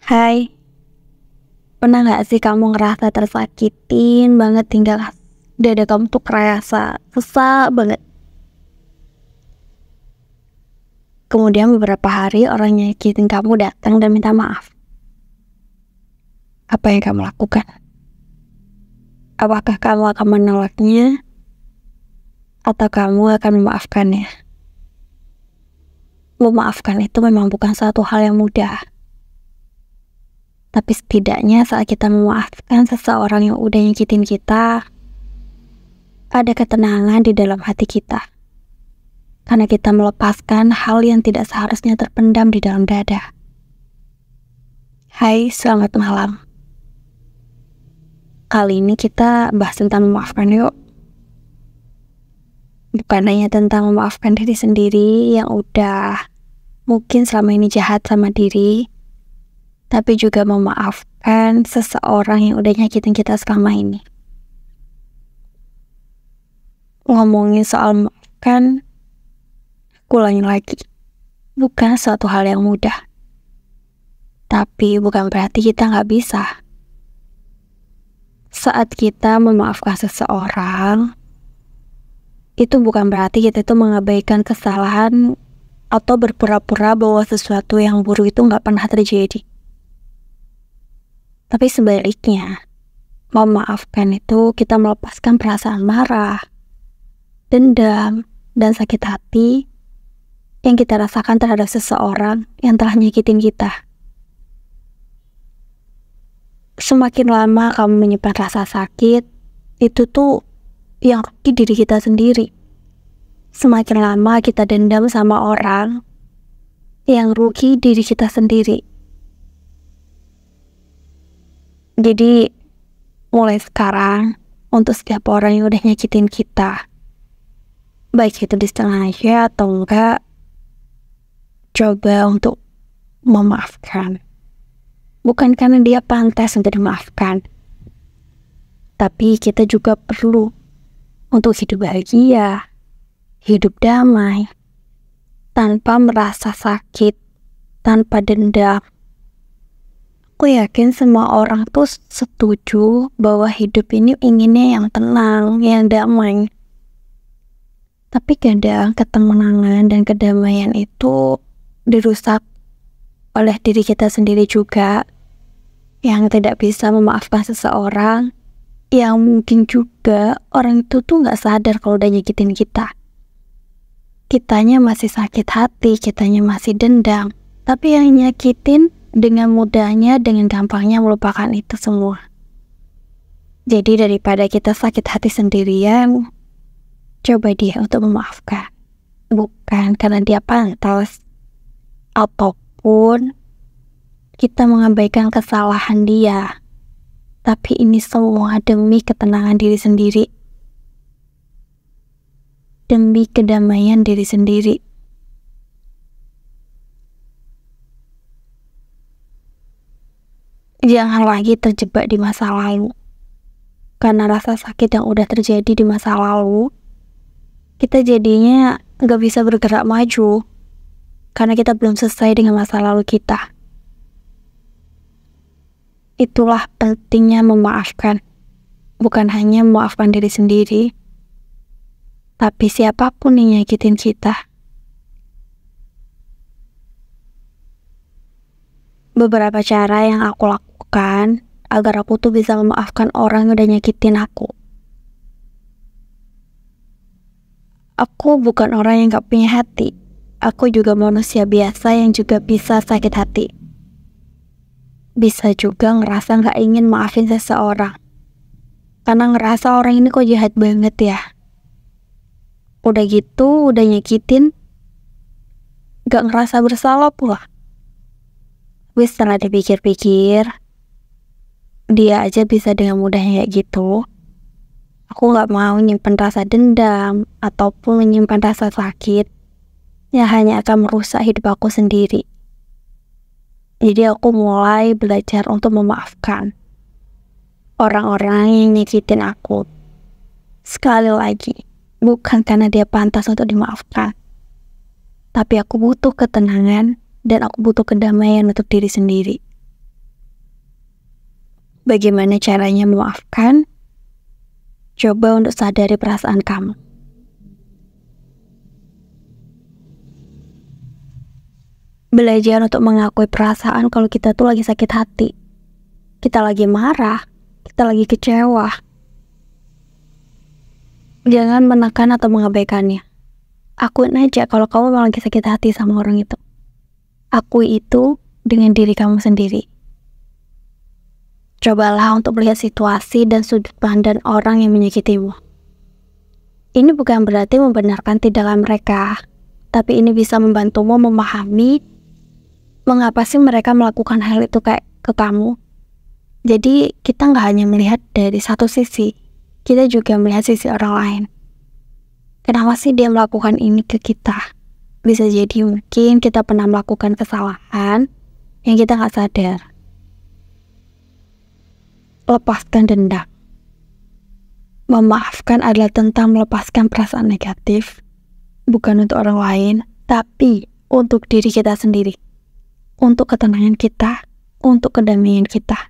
Hai, pernah gak sih kamu ngerasa tersakitin banget hingga dada kamu tuh kerasa sesak banget? Kemudian beberapa hari orang yang nyakitin kamu datang dan minta maaf. Apa yang kamu lakukan? Apakah kamu akan menolaknya? Atau kamu akan memaafkannya? Memaafkan itu memang bukan suatu hal yang mudah. Tapi setidaknya saat kita memaafkan seseorang yang udah nyakitin kita, ada ketenangan di dalam hati kita. Karena kita melepaskan hal yang tidak seharusnya terpendam di dalam dada. Hai, selamat malam. Kali ini kita bahas tentang memaafkan yuk. Bukan hanya tentang memaafkan diri sendiri yang udah mungkin selama ini jahat sama diri, tapi juga memaafkan seseorang yang udah nyakitin kita selama ini. Ngomongin soal memaafkan, aku ulangi lagi, bukan suatu hal yang mudah. Tapi bukan berarti kita nggak bisa. Saat kita memaafkan seseorang, itu bukan berarti kita itu mengabaikan kesalahan atau berpura-pura bahwa sesuatu yang buruk itu nggak pernah terjadi. Tapi sebaliknya, memaafkan itu kita melepaskan perasaan marah, dendam, dan sakit hati yang kita rasakan terhadap seseorang yang telah nyakitin kita. Semakin lama kamu menyimpan rasa sakit, itu tuh yang rugi diri kita sendiri. Semakin lama kita dendam sama orang, yang rugi diri kita sendiri. Jadi, mulai sekarang, untuk setiap orang yang udah nyakitin kita, baik itu disengaja atau enggak, coba untuk memaafkan. Bukan karena dia pantas untuk dimaafkan, tapi kita juga perlu untuk hidup bahagia, hidup damai, tanpa merasa sakit, tanpa dendam. Aku yakin semua orang tuh setuju bahwa hidup ini inginnya yang tenang, yang damai. Tapi kadang ketenangan dan kedamaian itu dirusak oleh diri kita sendiri juga, yang tidak bisa memaafkan seseorang, yang mungkin juga orang itu tuh gak sadar kalau udah nyakitin kita. Kitanya masih sakit hati, kitanya masih dendam, tapi yang nyakitin dengan mudahnya, dengan gampangnya melupakan itu semua. Jadi daripada kita sakit hati sendirian, coba dia untuk memaafkan. Bukan karena dia pantas, ataupun kita mengabaikan kesalahan dia, tapi ini semua demi ketenangan diri sendiri, demi kedamaian diri sendiri. Jangan lagi terjebak di masa lalu. Karena rasa sakit yang udah terjadi di masa lalu, kita jadinya gak bisa bergerak maju. Karena kita belum selesai dengan masa lalu kita. Itulah pentingnya memaafkan. Bukan hanya memaafkan diri sendiri, tapi siapapun yang nyakitin kita. Beberapa cara yang aku lakukan agar aku tuh bisa memaafkan orang yang udah nyakitin aku. Aku bukan orang yang gak punya hati. Aku juga manusia biasa yang juga bisa sakit hati. Bisa juga ngerasa gak ingin maafin seseorang. Karena ngerasa orang ini kok jahat banget ya. Udah gitu, udah nyakitin, gak ngerasa bersalah pula. Tapi setelah dipikir-pikir, dia aja bisa dengan mudahnya kayak gitu. Aku gak mau nyimpen rasa dendam ataupun menyimpan rasa sakit yang hanya akan merusak hidup aku sendiri. Jadi aku mulai belajar untuk memaafkan orang-orang yang nyakitin aku. Sekali lagi, bukan karena dia pantas untuk dimaafkan, tapi aku butuh ketenangan dan aku butuh kedamaian untuk diri sendiri. Bagaimana caranya memaafkan? Coba untuk sadari perasaan kamu. Belajar untuk mengakui perasaan kalau kita tuh lagi sakit hati. Kita lagi marah, kita lagi kecewa. Jangan menekan atau mengabaikannya. Akuin aja kalau kamu memang lagi sakit hati sama orang itu. Akui itu dengan diri kamu sendiri. Cobalah untuk melihat situasi dan sudut pandang orang yang menyakitimu. Ini bukan berarti membenarkan tindakan mereka, tapi ini bisa membantumu memahami mengapa sih mereka melakukan hal itu kayak ke kamu. Jadi kita nggak hanya melihat dari satu sisi, kita juga melihat sisi orang lain. Kenapa sih dia melakukan ini ke kita? Bisa jadi mungkin kita pernah melakukan kesalahan yang kita nggak sadar. Lepaskan dendam. Memaafkan adalah tentang melepaskan perasaan negatif, bukan untuk orang lain, tapi untuk diri kita sendiri, untuk ketenangan kita, untuk kedamaian kita.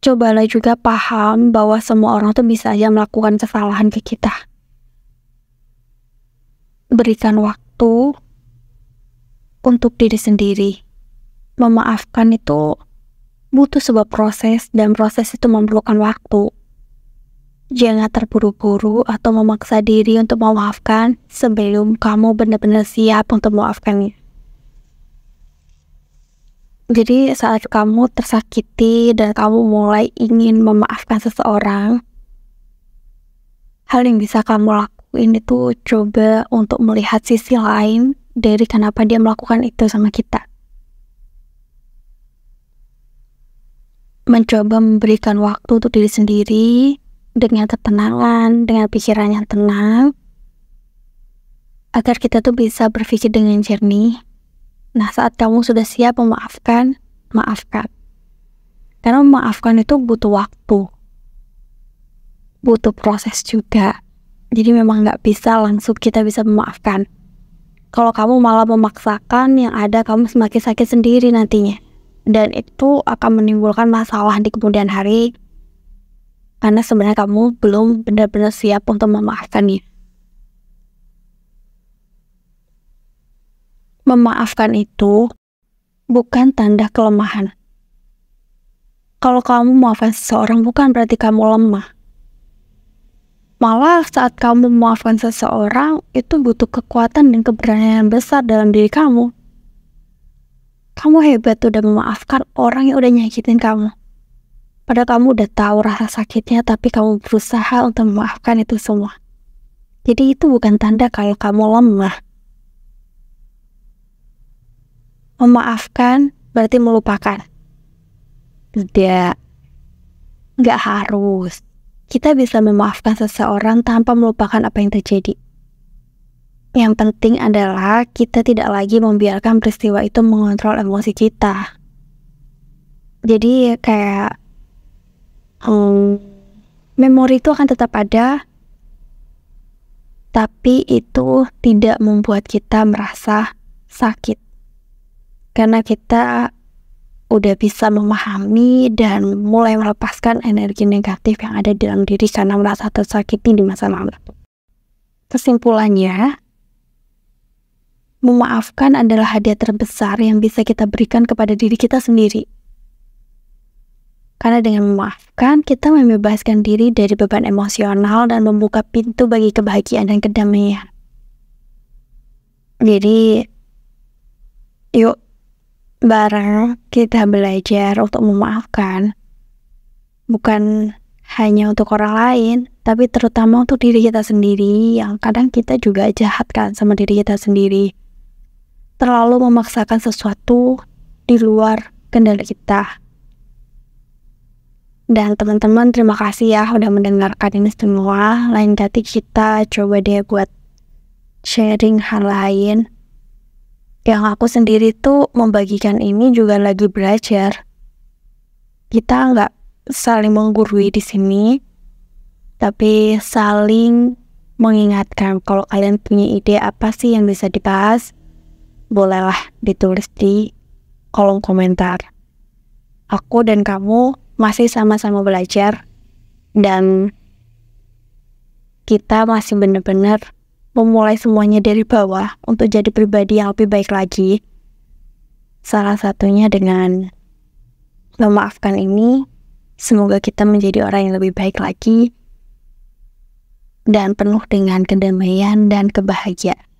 Cobalah juga paham bahwa semua orang tuh bisa aja melakukan kesalahan ke kita. Berikan waktu untuk diri sendiri. Memaafkan itu butuh sebuah proses, dan proses itu memerlukan waktu. Jangan terburu-buru atau memaksa diri untuk memaafkan sebelum kamu benar-benar siap untuk memaafkannya. Jadi saat kamu tersakiti dan kamu mulai ingin memaafkan seseorang, hal yang bisa kamu lakuin itu coba untuk melihat sisi lain dari kenapa dia melakukan itu sama kita. Mencoba memberikan waktu untuk diri sendiri dengan ketenangan, dengan pikiran yang tenang, agar kita tuh bisa berpikir dengan jernih. Nah, saat kamu sudah siap memaafkan, maafkan. Karena memaafkan itu butuh waktu, butuh proses juga. Jadi memang nggak bisa langsung kita bisa memaafkan. Kalau kamu malah memaksakan, yang ada kamu semakin sakit sendiri nantinya. Dan itu akan menimbulkan masalah di kemudian hari, karena sebenarnya kamu belum benar-benar siap untuk memaafkannya. Memaafkan itu bukan tanda kelemahan. Kalau kamu memaafkan seseorang bukan berarti kamu lemah. Malah saat kamu memaafkan seseorang itu butuh kekuatan dan keberanian besar dalam diri kamu. Kamu hebat udah memaafkan orang yang udah nyakitin kamu. Padahal kamu udah tahu rasa sakitnya, tapi kamu berusaha untuk memaafkan itu semua. Jadi itu bukan tanda kalau kamu lemah. Memaafkan berarti melupakan. Tidak. Nggak harus. Kita bisa memaafkan seseorang tanpa melupakan apa yang terjadi. Yang penting adalah kita tidak lagi membiarkan peristiwa itu mengontrol emosi kita. Jadi kayak memori itu akan tetap ada, tapi itu tidak membuat kita merasa sakit. Karena kita udah bisa memahami dan mulai melepaskan energi negatif yang ada di dalam diri karena merasa tersakiti di masa lalu. Kesimpulannya, memaafkan adalah hadiah terbesar yang bisa kita berikan kepada diri kita sendiri. Karena dengan memaafkan, kita membebaskan diri dari beban emosional dan membuka pintu bagi kebahagiaan dan kedamaian. Jadi, yuk bareng kita belajar untuk memaafkan. Bukan hanya untuk orang lain, tapi terutama untuk diri kita sendiri, yang kadang kita juga jahat kan sama diri kita sendiri. Terlalu memaksakan sesuatu di luar kendali kita. Dan teman-teman, terima kasih ya udah mendengarkan ini semua. Lain kali kita coba deh buat sharing hal lain. Yang aku sendiri tuh membagikan ini juga lagi belajar. Kita nggak saling menggurui di sini, tapi saling mengingatkan. Kalau kalian punya ide apa sih yang bisa dibahas, bolehlah ditulis di kolom komentar. Aku dan kamu masih sama-sama belajar dan kita masih benar-benar memulai semuanya dari bawah untuk jadi pribadi yang lebih baik lagi. Salah satunya dengan memaafkan ini. Semoga kita menjadi orang yang lebih baik lagi dan penuh dengan kedamaian dan kebahagiaan.